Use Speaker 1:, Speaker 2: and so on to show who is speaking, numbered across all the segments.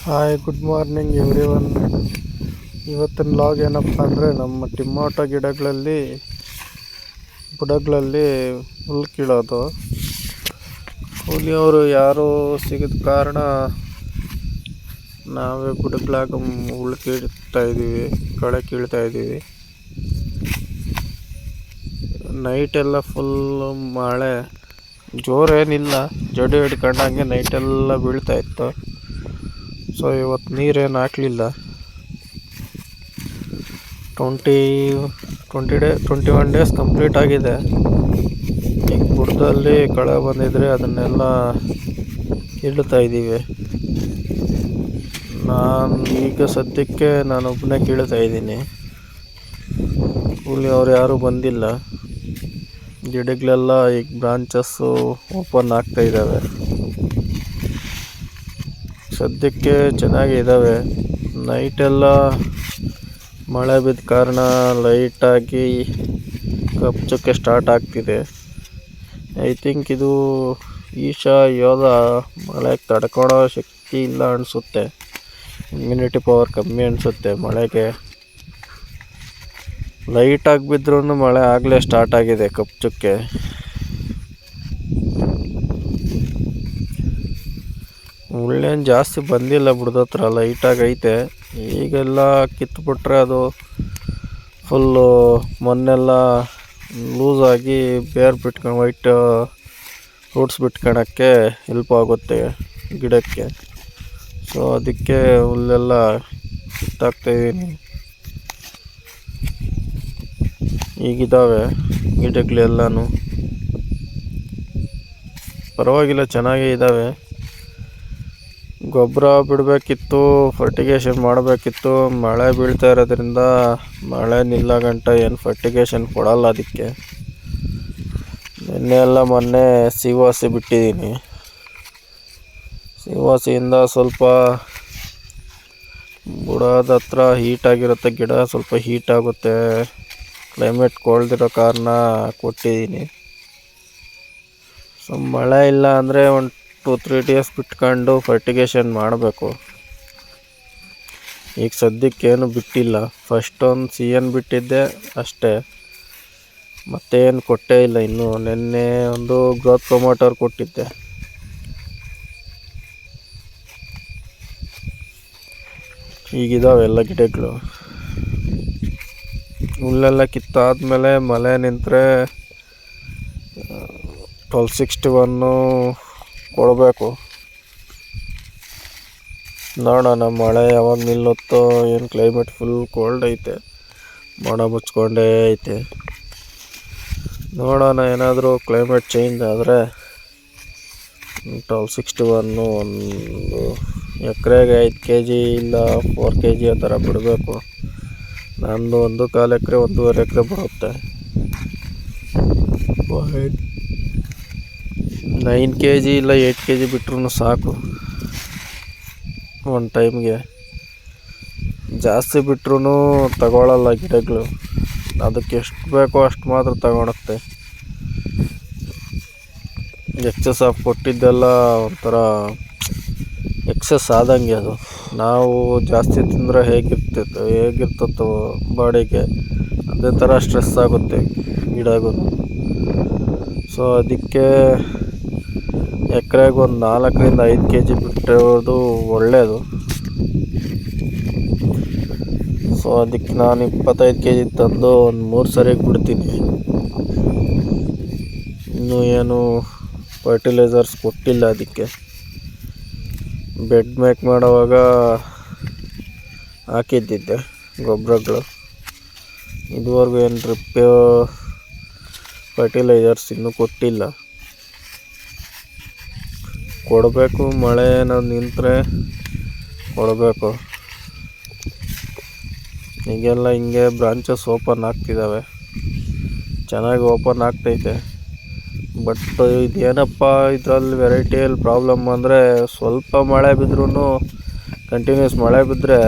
Speaker 1: Hi, good morning every one. ಇವತ್ತಿನ log ಏನಪ್ಪ ಅಂದರೆ, ನಮ್ಮ ಟೊಮಾಟೊ ಬುಡಗಳಲ್ಲಿ ಹುಲ್ಲು ಕೀಳೋದು. ಕೂಲಿಯವರು ಯಾರು ಸಿಗದ ಕಾರಣ ನಾವೇ ಬುಡಗಳಾಗ ಹುಲ್ಲು ಕೀಳ್ತಾಯಿದ್ದೀವಿ, ಕಳೆ ಕೀಳ್ತಾಯಿದ್ದೀವಿ. ನೈಟೆಲ್ಲ ಫುಲ್ಲು ಮಳೆ, ಜೋರೇನಿಲ್ಲ, ಜಡಿ ಹಿಡ್ಕೊಂಡಂಗೆ ನೈಟೆಲ್ಲ ಬೀಳ್ತಾಯಿತ್ತು. ಸೊ ಇವತ್ತು ನೀರೇನು ಹಾಕಲಿಲ್ಲ. 21 ಡೇಸ್ ಕಂಪ್ಲೀಟ್ ಆಗಿದೆ. ಈಗ ಬುಡದಲ್ಲಿ ಕಳೆ ಬಂದಿದ್ರೆ ಅದನ್ನೆಲ್ಲ ಕೀಳ್ತಾಯಿದ್ದೀವಿ. ಈಗ ಸದ್ಯಕ್ಕೆ ನಾನೊಬ್ಬನೇ ಕೀಳ್ತಾಯಿದ್ದೀನಿ. ಕೂಲಿ ಅವ್ರು ಯಾರೂ ಬಂದಿಲ್ಲ. ಗಿಡಗಳೆಲ್ಲ ಈಗ ಬ್ರಾಂಚಸ್ಸು ಓಪನ್ ಆಗ್ತಾಯಿದ್ದಾವೆ. ಸದ್ಯಕ್ಕೆ ಚೆನ್ನಾಗಿದ್ದಾವೆ. ನೈಟೆಲ್ಲ ಮಳೆ ಬಿದ್ದ ಕಾರಣ ಲೈಟಾಗಿ ಕಪ್ಪಚಕ್ಕೆ ಸ್ಟಾರ್ಟ್ ಆಗ್ತಿದೆ. ಐ ಥಿಂಕ್ ಇದು ಯೋಧ ಮಳೆಗೆ ತಡ್ಕೊಳ್ಳೋ ಶಕ್ತಿ ಇಲ್ಲ ಅನಿಸುತ್ತೆ. ಇಮ್ಯುನಿಟಿ ಪವರ್ ಕಮ್ಮಿ ಅನಿಸುತ್ತೆ ಮಳೆಗೆ. ಲೈಟಾಗಿ ಬಿದ್ರೂ ಮಳೆ ಆಗಲೇ ಸ್ಟಾರ್ಟ್ ಆಗಿದೆ ಕಪ್ಪಚಕ್ಕೆ. ಹುಲ್ಲೇನು ಜಾಸ್ತಿ ಬಂದಿಲ್ಲ, ಬುಡದತ್ರ ಲೈಟಾಗಿ ಐತೆ. ಈಗೆಲ್ಲ ಕಿತ್ಬಿಟ್ರೆ ಅದು ಫುಲ್ಲು ಮಣ್ಣೆಲ್ಲ ಲೂಸಾಗಿ ಬೇರು ಬಿಟ್ಕೊಂಡು ವೈಟ್ ರೂಟ್ಸ್ ಬಿಟ್ಕೊಳಕ್ಕೆ ಹೆಲ್ಪ್ ಆಗುತ್ತೆ ಗಿಡಕ್ಕೆ. ಸೊ ಅದಕ್ಕೆ ಹುಲ್ಲೆಲ್ಲ ಕಿತ್ತಾಕ್ತಾಯಿದ್ದೀನಿ. ಈಗಿದ್ದಾವೆ ಗಿಡಗಳೆಲ್ಲನೂ, ಪರವಾಗಿಲ್ಲ, ಚೆನ್ನಾಗೇ ಇದ್ದಾವೆ. ಗೊಬ್ಬರ ಬಿಡಬೇಕಿತ್ತು, ಫರ್ಟಿಗೇಷನ್ ಮಾಡಬೇಕಿತ್ತು. ಮಳೆ ಬೀಳ್ತಾ ಇರೋದ್ರಿಂದ ಮಳೆ ನಿಲ್ಲಗಂಟ ಏನು ಫರ್ಟಿಗೇಷನ್ ಕೊಡಲ್ಲ ಅದಕ್ಕೆ. ಮೊನ್ನೆ ಸಿವಾಸಿ ಬಿಟ್ಟಿದ್ದೀನಿ. ಸಿವಾಸಿಯಿಂದ ಸ್ವಲ್ಪ ಬುಡದ ಹತ್ರ ಹೀಟಾಗಿರುತ್ತೆ, ಗಿಡ ಸ್ವಲ್ಪ ಹೀಟ್ ಆಗುತ್ತೆ. ಕ್ಲೈಮೇಟ್ ಕೋಲ್ಡ್ ಇರೋ ಕಾರಣ ಕೊಟ್ಟಿದ್ದೀನಿ. ಸೊ ಮಳೆ ಇಲ್ಲ ಅಂದರೆ 2-3 ಡೇಸ್ ಬಿಟ್ಕೊಂಡು ಫರ್ಟಿಗೇಷನ್ ಮಾಡಬೇಕು. ಈಗ ಸದ್ಯಕ್ಕೇನು ಬಿಟ್ಟಿಲ್ಲ. ಫಸ್ಟ್ ಒಂದು CN ಬಿಟ್ಟಿದ್ದೆ ಅಷ್ಟೇ, ಮತ್ತೇನು ಕೊಟ್ಟೇ ಇಲ್ಲ ಇನ್ನೂ. ನಿನ್ನೆ ಒಂದು ಗ್ರೋತ್ ಪ್ರಮೋಟರ್ ಕೊಟ್ಟಿದ್ದೆ. ಈಗಿದಾವೆ ಎಲ್ಲ ಗಿಡಗಳು. ಹುಲ್ಲೆಲ್ಲ ಕಿತ್ತಾದ್ಮೇಲೆ ಮಳೆ ನಿಂತರೆ 1261 ಕೊಡಬೇಕು. ನೋಡೋಣ ಮಳೆ ಯಾವಾಗ ನಿಲ್ಲುತ್ತೋ ಏನು. ಕ್ಲೈಮೇಟ್ ಫುಲ್ ಕೋಲ್ಡ್ ಐತೆ, ಮೋಡ ಮುಚ್ಕೊಂಡೇ ಐತೆ. ನೋಡೋಣ, ಏನಾದರೂ ಕ್ಲೈಮೇಟ್ ಚೇಂಜ್ ಆದರೆ 1261 ಒಂದು ಎಕರೆಗೆ 5 kg ಇಲ್ಲ 4 kg ಆ ಥರ ಬಿಡಬೇಕು. ನಂದು 1.25 ಎಕರೆ 1.5 ಎಕರೆ ಬರುತ್ತೆ. 9 kg ಇಲ್ಲ 8 kg ಬಿಟ್ರೂ ಸಾಕು ಒಂದು ಟೈಮ್ಗೆ. ಜಾಸ್ತಿ ಬಿಟ್ರೂ ತಗೊಳ್ಳಲ್ಲ ಗಿಡಗಳು. ಅದಕ್ಕೆ ಎಷ್ಟು ಬೇಕೋ ಅಷ್ಟು ಮಾತ್ರ ತಗೊಳುತ್ತೆ. ಎಕ್ಸಸ್ ಆಫ್ ಕೊಟ್ಟಿದ್ದೆಲ್ಲ ಒಂಥರ ಎಕ್ಸಸ್ ಆದಂಗೆ ಅದು. ನಾವು ಜಾಸ್ತಿ ತಿಂದರೆ ಹೇಗಿರ್ತತ್ತೋ ಬಾಡಿಗೆ, ಅದೇ ಥರ ಸ್ಟ್ರೆಸ್ ಆಗುತ್ತೆ ಗಿಡಗೂ. ಸೊ ಅದಕ್ಕೆ ಎಕರೆಗೆ ಒಂದು 4ರಿಂದ 5 kg ಬಿಟ್ಟಿರೋದು ಒಳ್ಳೆಯದು. ಸೊ ಅದಕ್ಕೆ ನಾನು 25 kg ತಂದು ಒಂದು 3 ಸರಿಗೆ ಬಿಡ್ತೀನಿ. ಇನ್ನೂ ಏನು ಫರ್ಟಿಲೈಸರ್ಸ್ ಕೊಟ್ಟಿಲ್ಲ ಅದಕ್ಕೆ. ಬೆಡ್ ಮೇಕ್ ಮಾಡೋವಾಗ ಹಾಕಿದ್ದಿದ್ದೆ ಗೊಬ್ಬರಗಳು. ಇದುವರೆಗೂ ಏನು ಡ್ರಿಪ್ ಫರ್ಟಿಲೈಸರ್ಸ್ ಇನ್ನೂ ಕೊಟ್ಟಿಲ್ಲ. ಕೊಡಬೇಕು, ಮಳೆ ಏನಾದ್ರು ನಿಂತರೆ ಕೊಡಬೇಕು. ಈಗೆಲ್ಲ ಹಿಂಗೆ ಬ್ರಾಂಚಸ್ ಓಪನ್ ಆಗ್ತಿದ್ದಾವೆ, ಚೆನ್ನಾಗಿ ಓಪನ್ ಆಗ್ತೈತೆ. ಬಟ್ ಇದೇನಪ್ಪ ಇದರಲ್ಲಿ ವೆರೈಟಿಯಲ್ಲಿ ಪ್ರಾಬ್ಲಮ್ ಅಂದರೆ, ಸ್ವಲ್ಪ ಮಳೆ ಬಿದ್ರೂ ಕಂಟಿನ್ಯೂಸ್ ಮಳೆ ಬಿದ್ದರೆ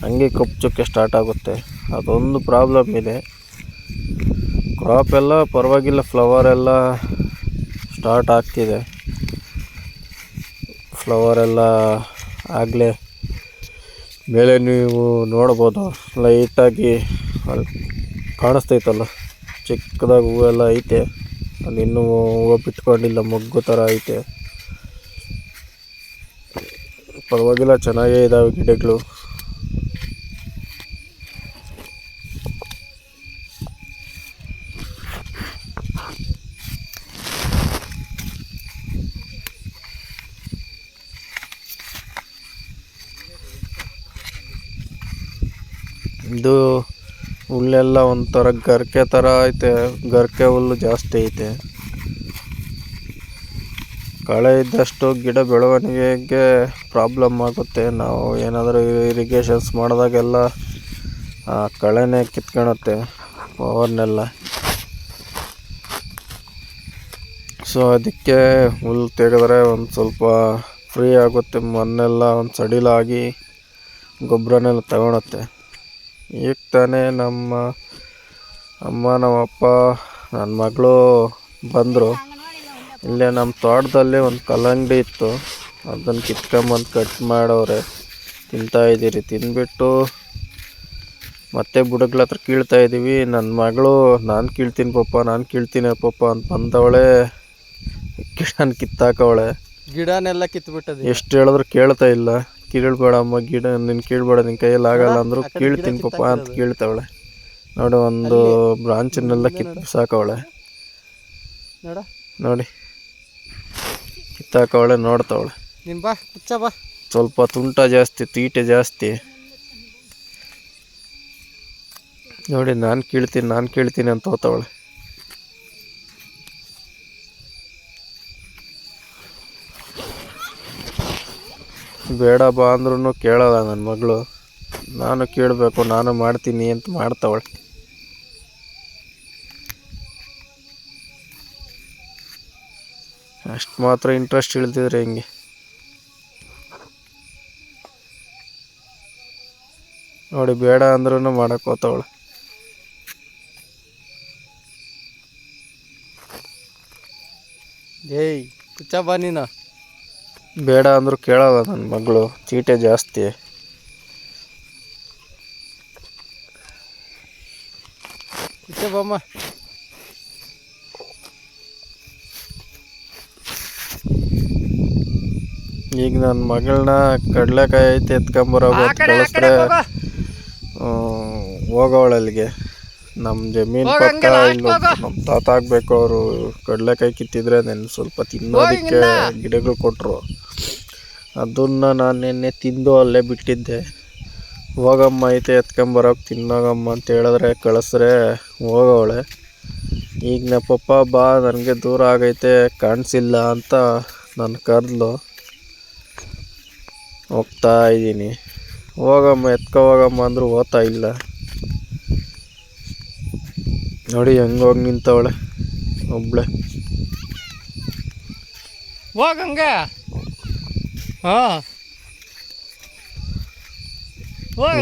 Speaker 1: ಹಂಗೆ ಕಪ್ಪಚಕ್ಕೆ ಸ್ಟಾರ್ಟ್ ಆಗುತ್ತೆ. ಅದೊಂದು ಪ್ರಾಬ್ಲಮ್ ಇದೆ. ಕ್ರಾಪ್ ಎಲ್ಲ ಪರವಾಗಿಲ್ಲ, ಫ್ಲವರ್ ಎಲ್ಲ ಸ್ಟಾರ್ಟ್ ಆಗ್ತಿದೆ. ಫ್ಲವರೆಲ್ಲ ಆಗಲೇ ಮೇಲೆ ನೀವು ನೋಡ್ಬೋದು ಲೈಟಾಗಿ ಅಲ್ಲಿ ಕಾಣಿಸ್ತೈತಲ್ಲ, ಚಿಕ್ಕದಾಗಿ ಹೂವೆಲ್ಲ ಐತೆ. ಅದು ಇನ್ನೂ ಹೂವು ಬಿಟ್ಕೊಂಡಿಲ್ಲ, ಮೊಗ್ಗು ಥರ ಐತೆ. ಪರವಾಗಿಲ್ಲ, ಚೆನ್ನಾಗೇ ಇದ್ದಾವೆ ಗಿಡಗಳು. ಇದು ಹುಲ್ಲೆಲ್ಲ ಒಂಥರ ಗರಿಕೆ ಥರ ಐತೆ, ಗರಿಕೆ ಹುಲ್ಲು ಜಾಸ್ತಿ ಐತೆ. ಕಳೆ ಇದ್ದಷ್ಟು ಗಿಡ ಬೆಳವಣಿಗೆಗೆ ಪ್ರಾಬ್ಲಮ್ ಆಗುತ್ತೆ. ನಾವು ಏನಾದರೂ ಇರಿಗೇಷನ್ಸ್ ಮಾಡಿದಾಗೆಲ್ಲ ಆ ಕಳೆನೇ ಕಿತ್ಕೊಳುತ್ತೆ ಪವರ್ನೆಲ್ಲ. ಸೊ ಅದಕ್ಕೆ ಹುಲ್ಲು ತೆಗೆದ್ರೆ ಒಂದು ಸ್ವಲ್ಪ ಫ್ರೀ ಆಗುತ್ತೆ, ಮಣ್ಣೆಲ್ಲ ಒಂದು ಸಡಿಲಾಗಿ ಗೊಬ್ಬರನೆಲ್ಲ ತಗೊಳುತ್ತೆ. ಈಗ ತಾನೇ ನಮ್ಮ ಅಮ್ಮ, ನಮ್ಮಪ್ಪ, ನನ್ನ ಮಗಳು ಬಂದರು. ಇಲ್ಲೇ ನಮ್ಮ ತೋಟದಲ್ಲಿ ಒಂದು ಕಲ್ಲಂಗಡಿ ಇತ್ತು, ಅದನ್ನು ಕಿತ್ಕೊಂಬಂದು ಕಟ್ ಮಾಡವ್ರೆ. ತಿಂತಾಯಿದ್ದೀರಿ. ತಿಂದ್ಬಿಟ್ಟು ಮತ್ತೆ ಬುಡಗಳ ಹತ್ರ ಕೀಳ್ತಾಯಿದ್ದೀವಿ. ನನ್ನ ಮಗಳು ನಾನು ಕೀಳ್ತೀನಿ ಪಪ್ಪ ಅಂತ ಬಂದವಳೆ, ಗಿಡನ ಕಿತ್ತಾಕವಳೆ.
Speaker 2: ಗಿಡನೆಲ್ಲ ಕಿತ್ಬಿಟ್ಟದೆ.
Speaker 1: ಎಷ್ಟು ಹೇಳಿದ್ರು ಕೇಳ್ತಾ ಇಲ್ಲ. ಕೀಳ್ಬೇಡ ಅಮ್ಮ, ಗಿಡ ನೀನು ಕೀಳ್ಬೇಡ, ನಿನ್ನ ಕೈಯಲ್ಲಿ ಆಗಲ್ಲ ಅಂದರು. ಕೀಳ್ತೀನಿ ಪಪ್ಪ ಅಂತ ಕೀಳ್ತಾವಳೆ. ನೋಡಿ, ಒಂದು ಬ್ರಾಂಚನ್ನೆಲ್ಲ ಕಿತ್ತು ಸಾಕವಳೆ. ನೋಡಿ, ಕಿತ್ತಾಕವಳೆ, ನೋಡ್ತಾವಳೆ.
Speaker 2: ಬಾ ಕುಚ್ಚ ಬಾ.
Speaker 1: ಸ್ವಲ್ಪ ತುಂಟ ಜಾಸ್ತಿ, ತೀಟೆ ಜಾಸ್ತಿ. ನೋಡಿ, ನಾನು ಕೀಳ್ತೀನಿ ಅಂತ ಹೋಗ್ತಾವಳೆ. ಬೇಡ ಬಾ ಅಂದ್ರೂ ಕೇಳಲ್ಲ ನನ್ನ ಮಗಳು. ನಾನು ಕೇಳಬೇಕು, ನಾನು ಮಾಡ್ತೀನಿ ಅಂತ ಮಾಡ್ತಾವಳೆ. ಅಷ್ಟು ಮಾತ್ರ ಇಂಟ್ರೆಸ್ಟ್ ಇಳ್ದಿದ್ರೆ ಹಿಂಗೆ. ನೋಡಿ, ಬೇಡ ಅಂದ್ರೂ ಮಾಡಕ್ಕೆ ಹೋಗ್ತಾವಳೆ.
Speaker 2: ಏಯ್ ಕುಚ್ಚ ಬಾ ನೀನು.
Speaker 1: ಬೇಡ ಅಂದರೂ ಕೇಳಲ್ಲ ನನ್ನ ಮಗಳು, ಚೀಟೆ ಜಾಸ್ತಿ.
Speaker 2: ಕುಚ್ಚ ಬಾಮ್ಮ.
Speaker 1: ಈಗ ನನ್ನ ಮಗಳನ್ನ ಕಡಲೆಕಾಯಿ ಐತೆ ಎತ್ಕೊಂಬರೋದು ಕಳಿಸ್ರೆ ಹೋಗೋವಳೆ ಅಲ್ಲಿಗೆ. ನಮ್ಮ ಜಮೀನು ಪಕ್ಕ ಇಲ್ಲಿ ನಮ್ಮ ತಾತ ಆಗಬೇಕು. ಅವರು ಕಡಲೆಕಾಯಿ ಕಿತ್ತಿದ್ರೆ ನೆನ್ನೆ ಸ್ವಲ್ಪ ತಿನ್ನೋದಕ್ಕೆ ಗಿಡಗಳು ಕೊಟ್ಟರು. ಅದನ್ನು ನಾನು ನಿನ್ನೆ ತಿಂದು ಅಲ್ಲೇ ಬಿಟ್ಟಿದ್ದೆ. ಹೋಗಮ್ಮ ಐತೆ ಎತ್ಕೊಂಬರೋಕೆ, ತಿನ್ನೋಗಮ್ಮ ಅಂತ ಹೇಳಿದ್ರೆ ಕಳಿಸ್ರೆ ಹೋಗೋವಳೆ. ಈಗ ಪಪ್ಪ ಬಾ, ನನಗೆ ದೂರ ಆಗೈತೆ, ಕಾಣಿಸಿಲ್ಲ ಅಂತ ನಾನು ಕರೆದ್ಲು. ಹೋಗ್ತಾ ಇದ್ದೀನಿ. ಹೋಗಮ್ಮ ಹೋಗಮ್ಮ ಅಂದರೂ ಹೋಗ್ತಾ ಇಲ್ಲ. ನೋಡಿ ಹೆಂಗೆ ಹೋಗಿ ನಿಂತವಳೆ ಒಬ್ಳೆ.
Speaker 2: ಹೋಗಂಗ.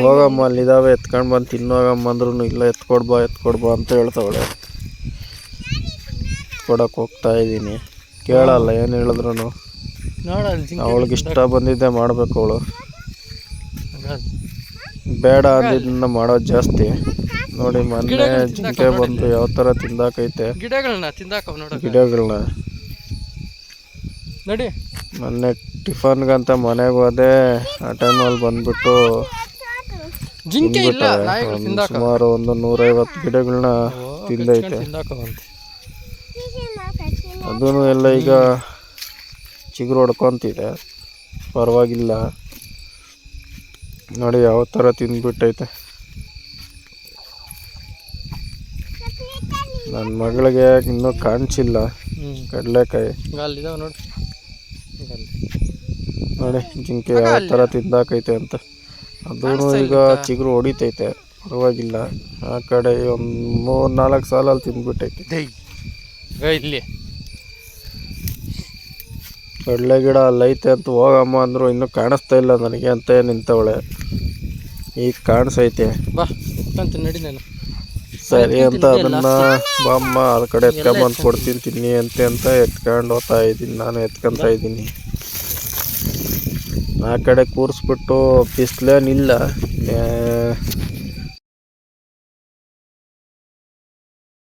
Speaker 1: ಹೋಗಮ್ಮ, ಅಲ್ಲಿದ್ದಾವೆ, ಎತ್ಕೊಂಡು ಬಂದು ತಿನ್ನೋಗಮ್ಮ ಅಂದ್ರೂ ಇಲ್ಲ, ಎತ್ಕೊಡ್ಬಾ ಅಂತ ಹೇಳ್ತಾವಳೆ. ಕೊಡಕ್ಕೆ ಹೋಗ್ತಾ ಇದ್ದೀನಿ. ಕೇಳಲ್ಲ, ಏನು ಹೇಳಿದ್ರು. ಅವಳಿಗೆ ಇಷ್ಟ ಬಂದಿದ್ದೆ ಮಾಡಬೇಕು ಅವಳು. ಬೇಡ ಅಂದಿದ್ದನ್ನ ಮಾಡೋದು ಜಾಸ್ತಿ. ನೋಡಿ, ಮೊನ್ನೆ ಜಿಂಕೆ ಬಂದು ಯಾವ ಥರ ತಿಂದಾಕೈತೆ ಗಿಡಗಳನ್ನ.
Speaker 2: ನೋಡಿ,
Speaker 1: ಮೊನ್ನೆ ಟಿಫನ್ಗಂತ ಮನೆಗೆ ಹೋದೆ. ಆ ಟೈಮಲ್ಲಿ ಬಂದ್ಬಿಟ್ಟು ಸುಮಾರು ಒಂದು 150 ಗಿಡಗಳನ್ನ ತಿಂದೈತೆ. ಅದೂ ಎಲ್ಲ ಈಗ ಚಿಗುರು ಹೊಡ್ಕೊತಿದೆ, ಪರವಾಗಿಲ್ಲ. ನೋಡಿ ಯಾವ ಥರ ತಿಂದ್ಬಿಟ್ಟೈತೆ. ನನ್ನ ಮಗಳಿಗೆ ಇನ್ನೂ ಕಾಣಿಸಿಲ್ಲ ಕಡಲೆಕಾಯಿ. ನೋಡಿ ಜಿಂಕೆ ಯಾವ ಥರ ತಿಂದಾಕೈತೆ ಅಂತ. ಅದೂ ಈಗ ಚಿಗುರು ಹೊಡಿತೈತೆ, ಪರವಾಗಿಲ್ಲ. ಆ ಕಡೆ ಒಂದು 3-4 ಸಾಲಲ್ಲಿ ತಿಂದ್ಬಿಟ್ಟೈತೆ.
Speaker 2: ಇಲ್ಲಿ
Speaker 1: ಕಡಲೆ ಗಿಡ ಅಲ್ಲೈತೆ ಅಂತ ಹೋಗಮ್ಮ ಅಂದರು, ಇನ್ನೂ ಕಾಣಿಸ್ತಾ ಇಲ್ಲ ನನಗೆ ಅಂತ ನಿಂತವಳೆ. ಈಗ ಕಾಣಿಸೈತೆ.
Speaker 2: ಬಾ ನಡಿ. ನಾನು
Speaker 1: ಸರಿ ಅಂತ ಅದನ್ನು ಬಾಮ್ಮ ಆ ಕಡೆ ಎತ್ಕೊಂಬಂದು ಕೊಡ್ತೀನಿ ತಿನ್ನಿ ಅಂತ ಎತ್ಕೊಂಡು ಹೋಗ್ತಾ ಇದ್ದೀನಿ. ನಾನು ಎತ್ಕೊತಾ ಇದ್ದೀನಿ. ಆ ಕಡೆ ಕೂರಿಸ್ಬಿಟ್ಟು ಬಿಸಿಲೇನಿಲ್ಲ